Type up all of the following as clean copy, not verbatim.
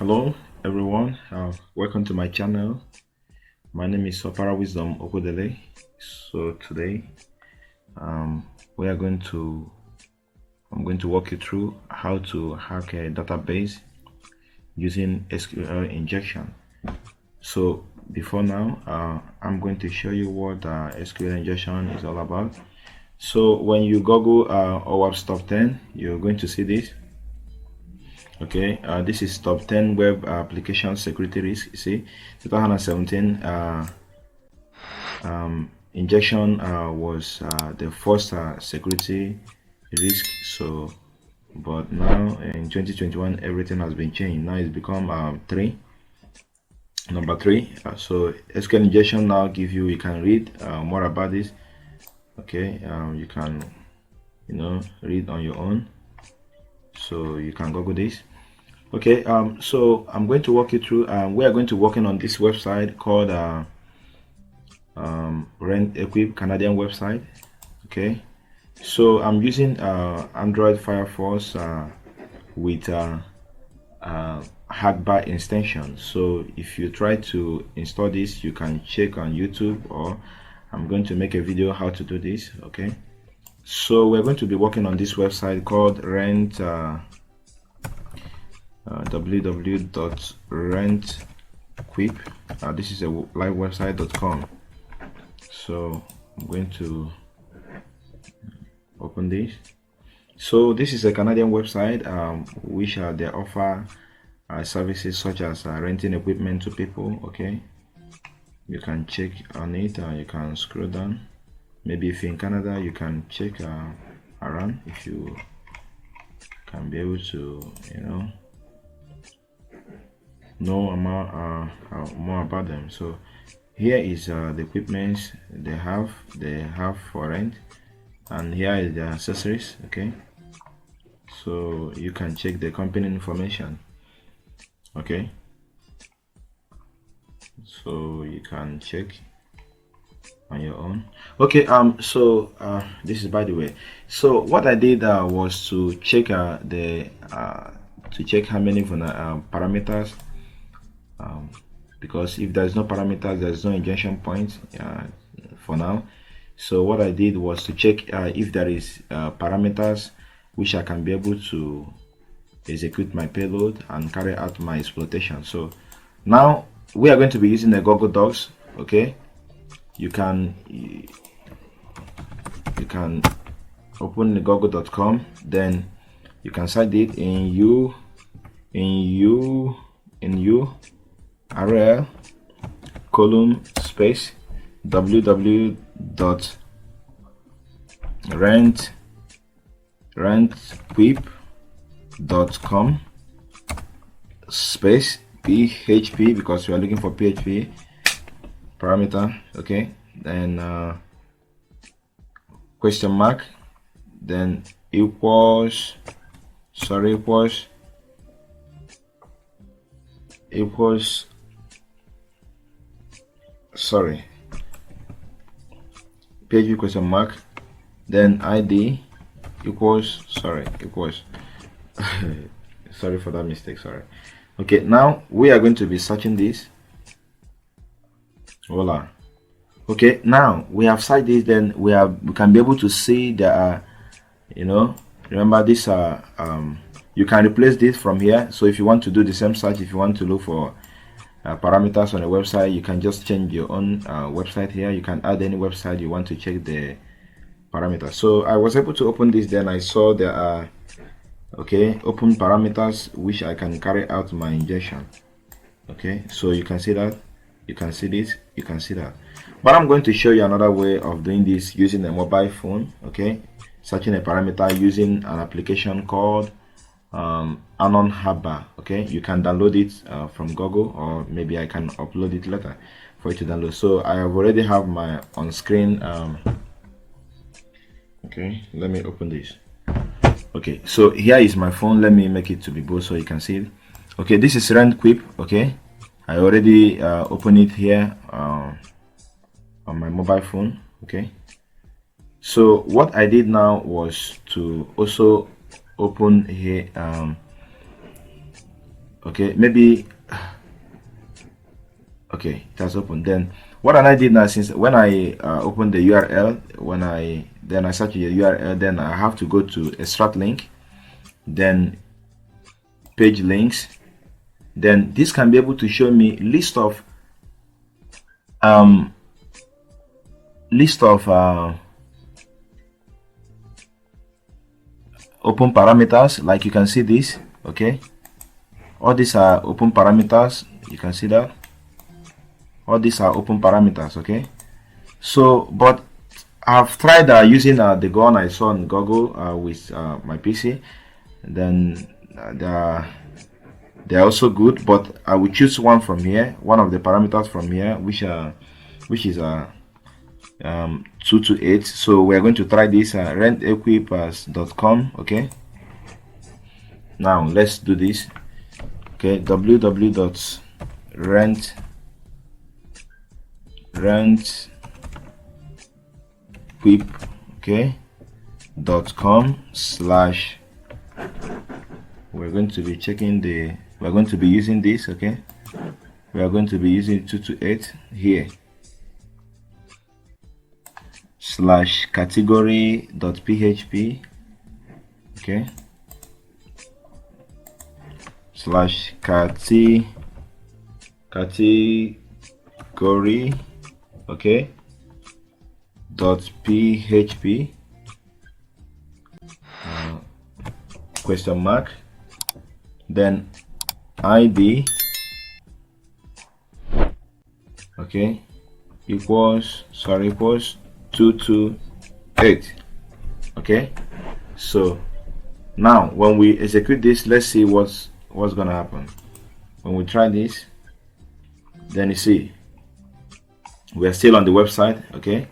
Hello everyone, welcome to my channel. My name is Opara Wisdom Okodele. So today I'm going to walk you through how to hack a database using SQL injection. So before now, I'm going to show you what SQL injection is all about. So when you Google OWASP top 10, you're going to see this. Okay, this is top 10 web application security risk. You see, 2017 injection was the first security risk. So but now in 2021 everything has been changed. Now it's become number three. So SQL injection now you can read more about this. Okay, you can read on your own, so you can Google this. Okay, so I'm going to walk you through. We are going to working on this website called Rent Equip Canadian website. Okay, so I'm using Android Firefox with Hackbar extension. So if you try to install this, you can check on YouTube, or I'm going to make a video how to do this. Okay, so we're going to be working on this website called Rent. www.rentequip. This is a live website.com. So I'm going to open this. So this is a Canadian website which they offer services such as renting equipment to people. Okay, you can check on it. You can scroll down. Maybe if you're in Canada, you can check around if you can be able to know more about them. So here is the equipment they have for rent, and here is the accessories. Okay, so you can check the company information. Okay, so you can check on your own. Okay, so this is by the way. So what I did was to check how many parameters, because if there's no parameters, there's no injection point for now. So what I did was to check if there is parameters which I can be able to execute my payload and carry out my exploitation. So now we are going to be using the Google Docs. Okay, you can open the google.com, then you can cite it in URL column space www.rentequip.com space PHP, because we are looking for PHP parameter. Okay, then question mark, then equals PHP question mark, then ID equals sorry for that mistake, sorry. Okay, now we are going to be searching this. Voila. Okay, now we have searched this, then we can be able to see that remember this you can replace this from here. So if you want to do the same search, if you want to look for parameters on a website, you can just change your own website here. You can add any website you want to check the parameters. So I was able to open this, then I saw there are open parameters which I can carry out my injection. Okay, so you can see that, you can see this, you can see that. But I'm going to show you another way of doing this using a mobile phone. Okay, searching a parameter using an application called Anon Hackbar. Okay, you can download it from Google, or maybe I can upload it later for you to download. So I have already have my on screen. Okay, let me open this. Okay, so here is my phone. Let me make it to be bold so you can see it. Okay, this is RentQuip. Okay, I already open it here on my mobile phone. Okay, so what I did now was to also open here Okay, maybe okay, it has opened. Then what I did now, since when I open the URL, when I search the URL, then I have to go to extract link, then page links. Then this can be able to show me list of open parameters, like you can see this. Okay, all these are open parameters, you can see that all these are open parameters. Okay, so but I've tried using the one I saw on Google with my PC. Then they're also good, but I will choose one from here, one of the parameters from here, which is 228. So we're going to try this rentequip.com. Okay, now let's do this. Okay, www.rentequip, okay, .com/ we're going to be checking we're going to be using this. Okay, we are going to be using 228 here /category.php, okay, /category, okay, .php question mark, then ID, okay, equals 228. Okay, so now when we execute this, let's see what's gonna happen. When we try this, then you see we are still on the website. Okay,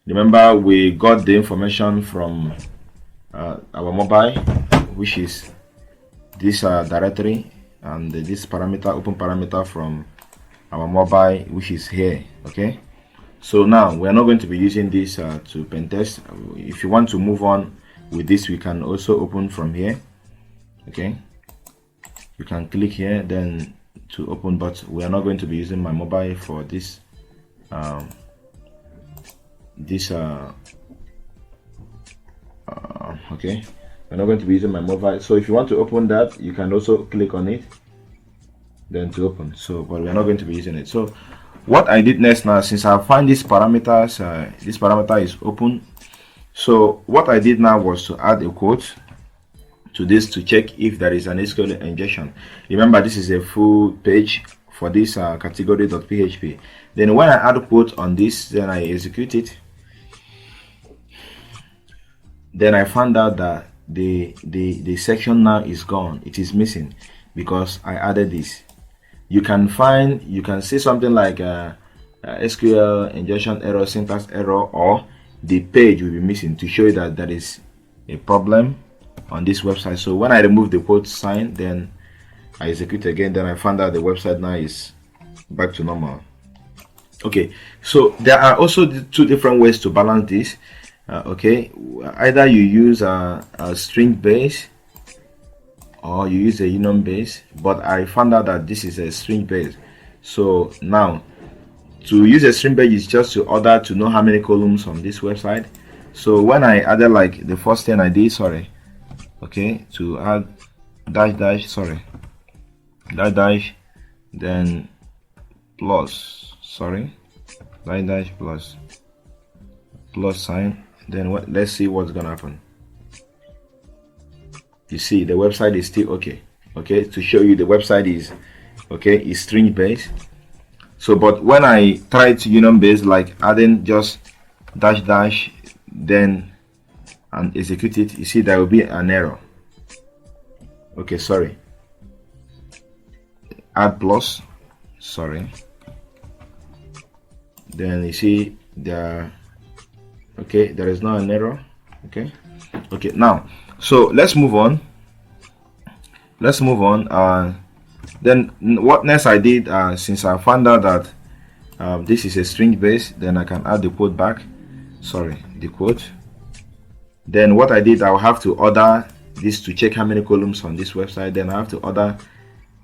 remember we got the information from our mobile, which is this directory, and this parameter, open parameter from our mobile, which is here. Okay, so now we are not going to be using this to pen test. If you want to move on with this, we can also open from here. Okay, you can click here then to open, but we are not going to be using my mobile for this okay, we're not going to be using my mobile. So if you want to open that, you can also click on it then to open. So but we're not going to be using it. So what I did next now, since I find these parameters, this parameter is open, so what I did now was to add a quote to this to check if there is an SQL injection. Remember, this is a full page for this category.php. Then when I add a quote on this, then I execute it, then I found out that the section now is gone. It is missing because I added this. You can see something like SQL injection error, syntax error, or the page will be missing to show you that there is a problem on this website. So when I remove the quote sign, then I execute again, then I found out the website now is back to normal. Okay, so there are also two different ways to balance this. Okay, either you use a string base or you use a enum base, but I found out that this is a string base. So now to use a string base is just to order to know how many columns on this website. So when I added, like, the first thing I did, okay, to add dash, then plus, dash plus sign, then let's see what's gonna happen. You see the website is still okay. Okay, to show you the website is okay, is string based. So but when I try to enum based, like adding just dash then and execute it, you see there will be an error. Okay, sorry, add plus, then you see there, okay, there is not an error. Okay, now so let's move on. Then what next I did, since I found out that this is a string base, then I can add the quote back, the quote. Then what I did, I'll have to order this to check how many columns on this website. Then I have to order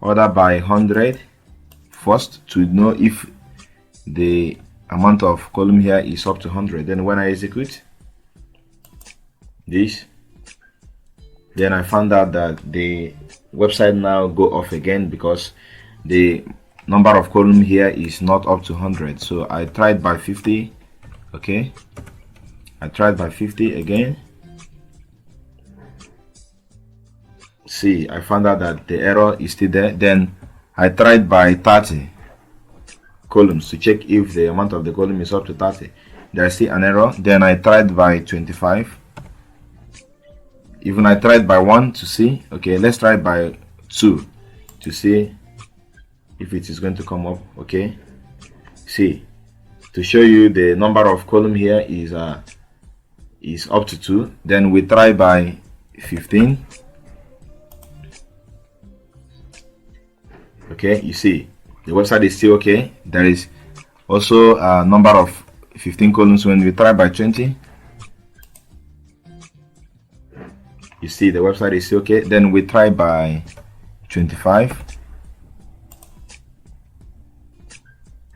order by 100 first to know if the amount of column here is up to 100. Then when I execute this, then I found out that the website now go off again because the number of column here is not up to 100. So I tried by 50. Okay, I tried by 50 again. See, I found out that the error is still there. Then I tried by 30 columns to check if the amount of the column is up to 30. There's still an error. Then I tried by 25. Even I tried by 1 to see. Okay, let's try by 2 to see if it is going to come up. Okay, see, to show you the number of column here is up to 2. Then we try by 15. Okay, you see the website is still okay. There is also a number of 15 columns. When we try by 20, you see the website is still okay. Then we try by 25,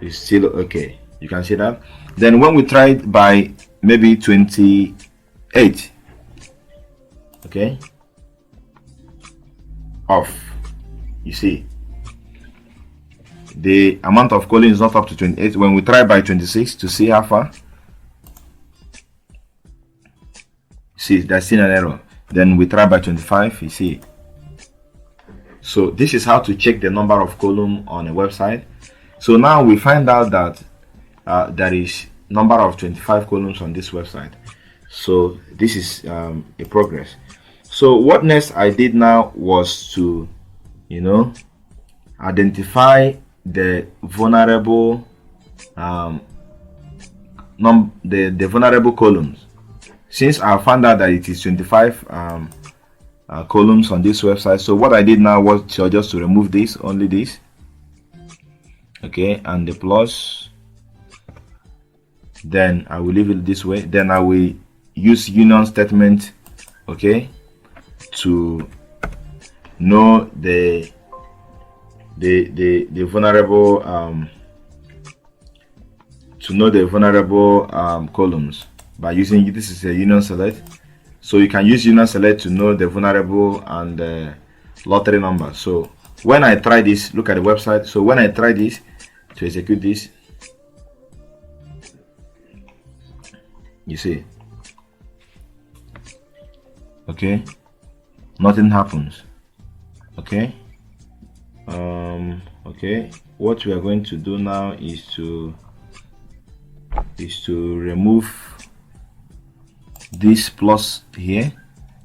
it's still okay. You can see that. Then when we tried by maybe 28, okay, off, you see the amount of column is not up to 28. When we try by 26 to see how far, see there's still an error. Then we try by 25, you see. So this is how to check the number of column on a website. So now we find out that there is number of 25 columns on this website. So this is a progress. So what next I did now was to, identify the vulnerable the vulnerable columns. Since I found out that it is 25 columns on this website, so what I did now was just to remove this, only this, okay, and the plus. Then I will leave it this way. Then I will use union statement, okay, to know the vulnerable columns by using, this is a union select. So you can use union select to know the vulnerable and the lottery number. So when I try this, look at the website. So when I try this to execute this, you see, okay, nothing happens. Okay, okay, what we are going to do now is to remove this plus here,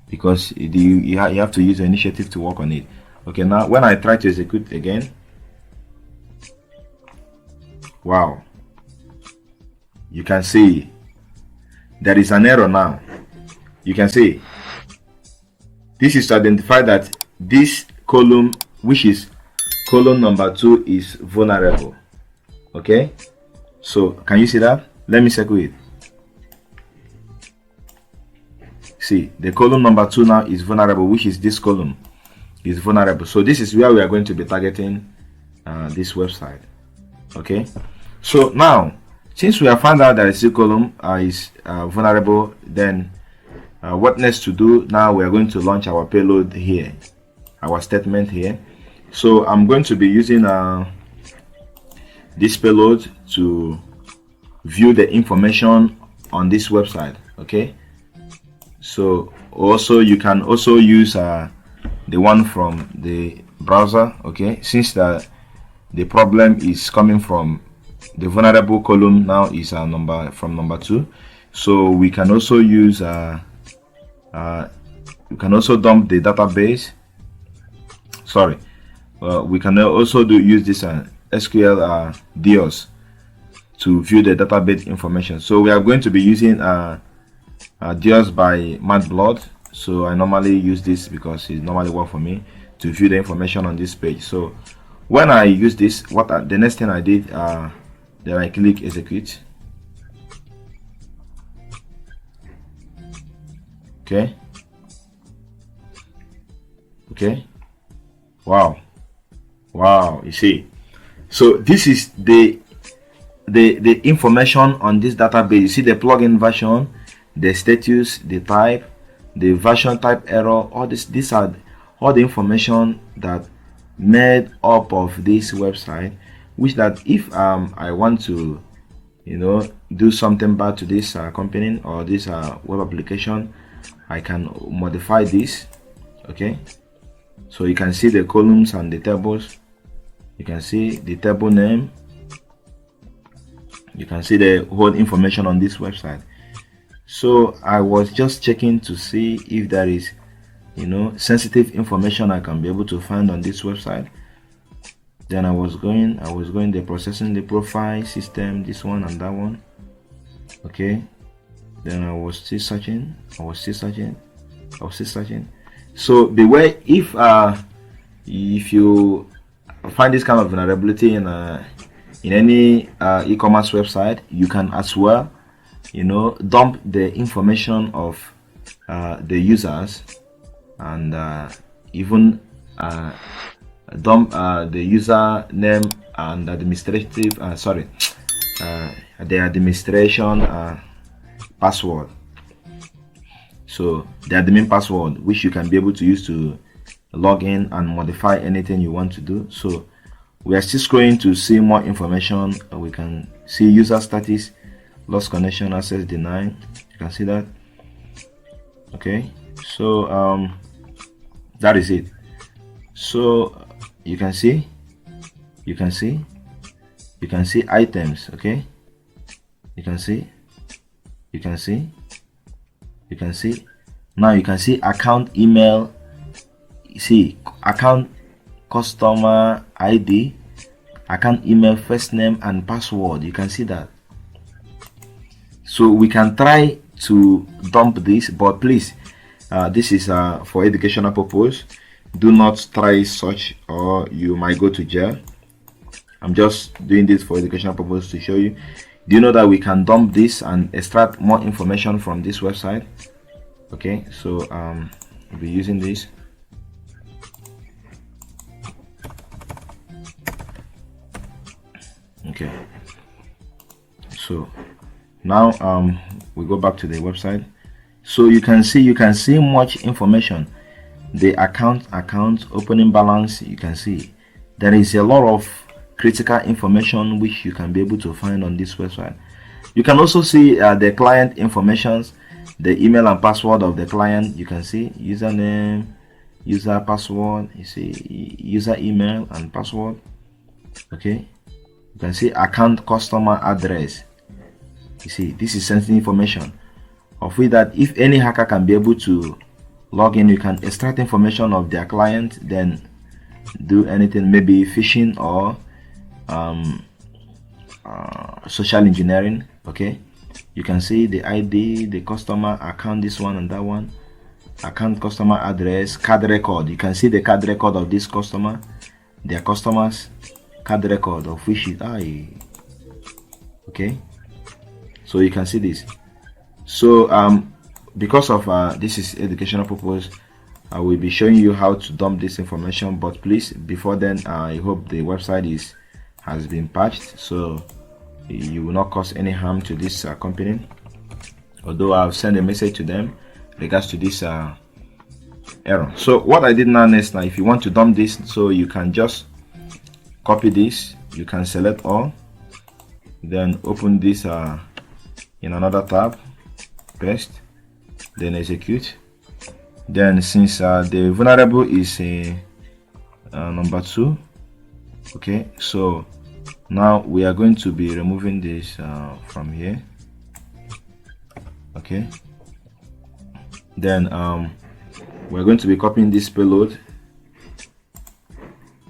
because you have to use the initiative to work on it. Okay, now when I try to execute again, wow, you can see there is an error now. You can see this is to identify that this column, which is column number 2, is vulnerable. Okay, so can you see that? Let me circle it. See, the column number 2 now is vulnerable, which is this column is vulnerable. So this is where we are going to be targeting this website. Okay, so now since we have found out that this column is vulnerable, then what next to do now? We are going to launch our payload here, our statement here. So I'm going to be using this payload to view the information on this website. Okay, so also you can also use the one from the browser. Okay, since the problem is coming from the vulnerable column now is number 2, so we can also use we can also dump the database. Sorry, we can also use this SQL DOS to view the database information. So we are going to be using DOS by Matplotlib. So I normally use this because it normally works for me to view the information on this page. So when I use this, the next thing I did, then I click execute. Okay, wow, Wow, you see. So this is the information on this database. You see the plugin version, the status, the type, the version type error. All these are all the information that made up of this website, which that if I want to, you know, do something bad to this company or this web application, I can modify this. Okay, so you can see the columns and the tables. You can see the table name. You can see the whole information on this website. So I was just checking to see if there is, you know, sensitive information I can be able to find on this website. Then I was going the processing, the profile system, this one and that one. Okay, then I was still searching. So beware, if you find this kind of vulnerability in any e-commerce website, you can as well, you know, dump the information of the users, and even dump the user name and administrative the administration password. So the admin password, which you can be able to use to log in and modify anything you want to do. So we are still scrolling to see more information. We can see user status, lost connection, access denied. You can see that. Okay, so that is it. So you can see items. Okay, you can see now you can see account email. You see account customer ID, account email, first name and password. You can see that. So we can try to dump this, but please, this is for educational purpose. Do not try such or you might go to jail. I'm just doing this for educational purpose to show you. Do you know that we can dump this and extract more information from this website? Okay, so we'll be using this. Okay, so now we go back to the website. So you can see much information. The account opening balance. You can see there is a lot of critical information which you can be able to find on this website. You can also see the client informations, the email and password of the client. You can see username, user password. You see user email and password. Okay, you can see account customer address. You see this is sensitive information, of which that if any hacker can be able to log in, you can extract information of their client, then do anything, maybe phishing or social engineering. Okay, you can see the ID, the customer account, this one and that one, account customer address, card record. You can see the card record of this customer, their customers card record, of which is okay, so you can see this. So because of this is educational purpose, I will be showing you how to dump this information, but please, before then, I hope the website has been patched, so you will not cause any harm to this company. Although I've sent a message to them regards to this error. So what I did now, if you want to dump this, so you can just copy this. You can select all, then open this in another tab, paste, then execute. Then since the vulnerable is number 2, okay, so now we are going to be removing this from here. Okay, then we're going to be copying this payload.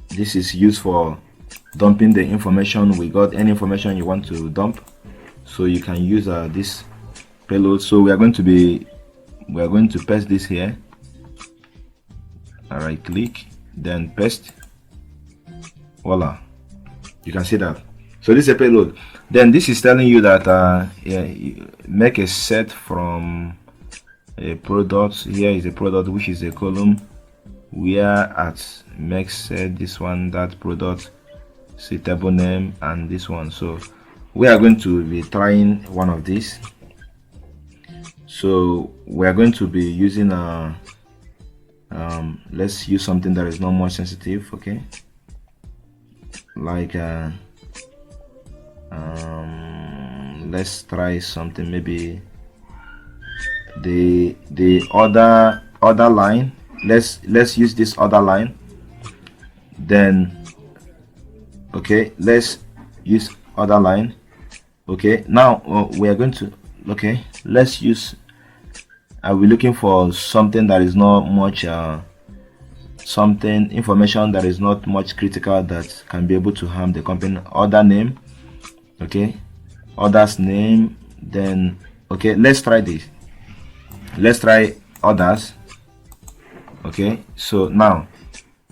This is used for dumping the information we got. Any information you want to dump, so you can use this payload. So we are going to paste this here. Right click, then paste. Voila, you can see that. So this is a payload. Then this is telling you that make a set from a product. Here is a product, which is a column where at makes this one, that product, say table name, and this one. So we are going to be trying one of these. So we are going to be using let's use something that is not more sensitive, okay, like let's try something, maybe the other line. Let's use this other line. Then okay, let's use other line. Okay, now we are going to, okay, let's use, we're looking for something that is not much something information that is not much critical, that can be able to harm the company. Order name, okay, orders name. Then okay, let's try this. Let's try orders. Okay, so now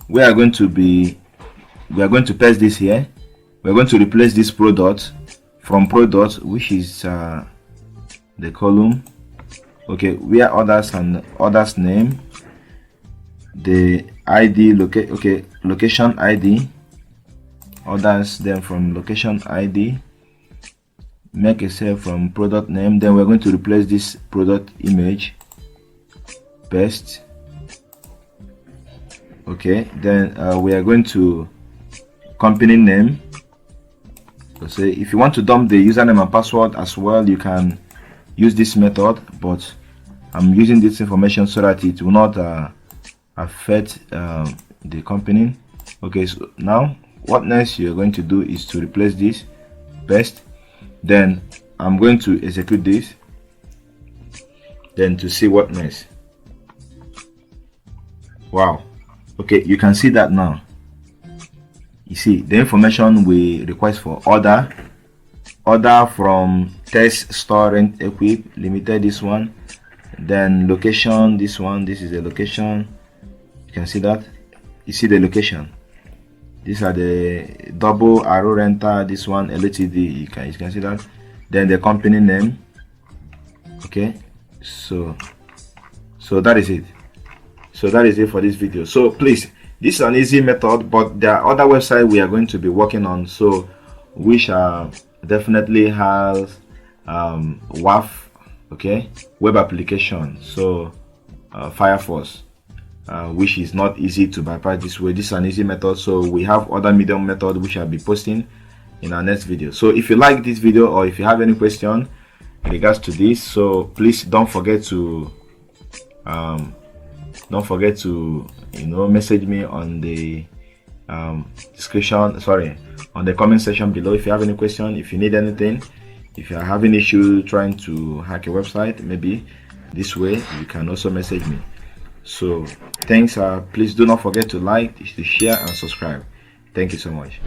we are going to paste this here. We're going to replace this product from product, which is the column, okay, where orders and orders name, the ID, location ID, orders, then from location ID make a cell from product name. Then we're going to replace this product image, paste. Okay, then we are going to company name. So say if you want to dump the username and password as well, you can use this method, but I'm using this information so that it will not affect the company. Okay, so now what next you're going to do is to replace this, paste. Then I'm going to execute this, then to see what next. Wow, okay, you can see that now. You see the information we request for order from test store rent equip limited, this one. Then location, this one, this is the location. You can see that. You see the location. These are the double arrow renter, this one LTD. You can see that. Then the company name. Okay, so that is it. So that is it for this video. So please, this is an easy method, but there are other websites we are going to be working on, so which definitely has WAF, okay, web application, so Firefox, which is not easy to bypass this way. This is an easy method. So we have other medium method which I'll be posting in our next video. So if you like this video, or if you have any question in regards to this, so please don't forget to message me on the description, sorry, on the comment section below. If you have any question, if you need anything, if you are having issue trying to hack a website, maybe this way, you can also message me. So thanks. Please do not forget to like, to share and subscribe. Thank you so much.